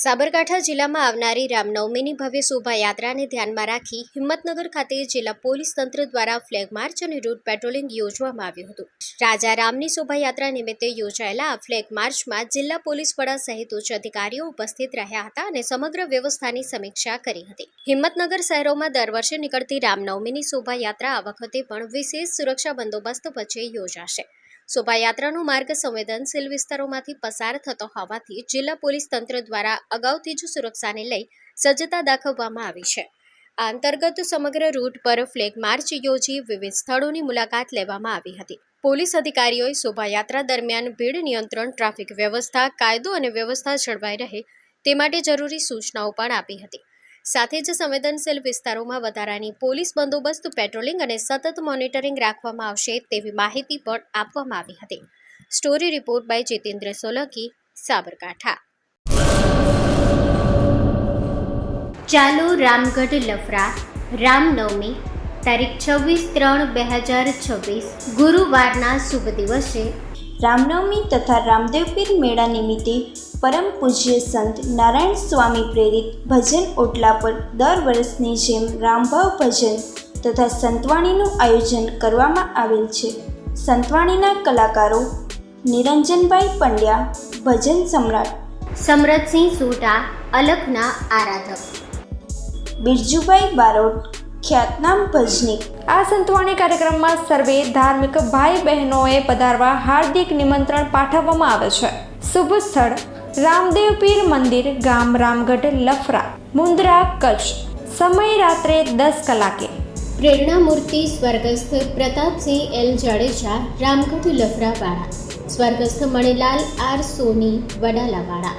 સાબરકાંઠા જિલ્લામાં આવનારી રામનવમીની ભવ્ય શોભાયાત્રાને ધ્યાનમાં રાખી હિંમતનગર ખાતે જિલ્લા પોલીસ તંત્ર દ્વારા ફ્લેગ માર્ચ અને રૂટ પેટ્રોલિંગ યોજવામાં આવ્યું હતું। રાજા રામની શોભાયાત્રા નિમિત્તે યોજાયેલા આ ફ્લેગ માર્ચમાં જિલ્લા પોલીસ વડા સહિત ઉચ્ચ અધિકારીઓ ઉપસ્થિત રહ્યા હતા અને સમગ્ર વ્યવસ્થાની સમીક્ષા કરી હતી। હિંમતનગર શહેરોમાં દર વર્ષે નીકળતી રામનવમીની શોભાયાત્રા આ વખતે પણ વિશેષ સુરક્ષા બંદોબસ્ત વચ્ચે યોજાશે। શોભાયાત્રાનો માર્ગ સંવેદનશીલ વિસ્તારોમાંથી પસાર થતો હોવાથી જિલ્લા પોલીસ તંત્ર દ્વારા અગાઉથી જ સુરક્ષાને લઈ સજ્જતા દાખવવામાં આવી છે। આ અંતર્ગત સમગ્ર રૂટ પર ફ્લેગ માર્ચ યોજી વિવિધ સ્થળોની મુલાકાત લેવામાં આવી હતી। પોલીસ અધિકારીઓએ શોભાયાત્રા દરમિયાન ભીડ નિયંત્રણ, ટ્રાફિક વ્યવસ્થા, કાયદો અને વ્યવસ્થા જળવાઈ રહે તે માટે જરૂરી સૂચનાઓ પણ આપી હતી। સાથે જ સંવેદનશીલ વિસ્તારોમાં વધારાની પોલીસ બંદોબસ્ત, પેટ્રોલિંગ અને સતત મોનિટરિંગ રાખવામાં આવશે તેવી માહિતી પણ આપવામાં આવી હતી। Story report by Jitendra Solanki, Sabarkantha. ચાલો રામગઢ લફરા રામનવમી તારીખ 26/3/2026 ગુરુવારના શુભ દિવસે રામનવમી તથા રામદેવપીર મેળા નિમિત્તે પરમ પૂજ્ય સંત નારાયણ સ્વામી પ્રેરિત ભજન ઓટલા પર દર વર્ષની જેમ રામભાવ ભજન તથા સંતવાણીનું આયોજન કરવામાં આવેલ છે। સંતવાણીના કલાકારો નિરંજનભાઈ પંડ્યા ભજન સમ્રાટ, સમરતસિંહ સોઢા અલખના આરાધક, બિરજુભાઈ બારોટ ખ્યાતનામ ભજનીક। આ સંતવાણી કાર્યક્રમમાં સર્વે ધાર્મિક ભાઈ બહેનોએ પધારવા હાર્દિક નિમંત્રણ પાઠવવામાં આવે છે। શુભ સ્થળ રામદેવપીર મંદિર, ગામ રામગઢ લફરા, મુન્દ્રા, કચ્છ। સમય રાત્રે 10 કલાકે। પ્રેરણા મૂર્તિ સ્વર્ગસ્થ પ્રતાપસિંહ એલ જાડેજા રામગઢ લફરાવાળા, સ્વર્ગસ્થ મણિલાલ આર સોની વડાલાવાળા।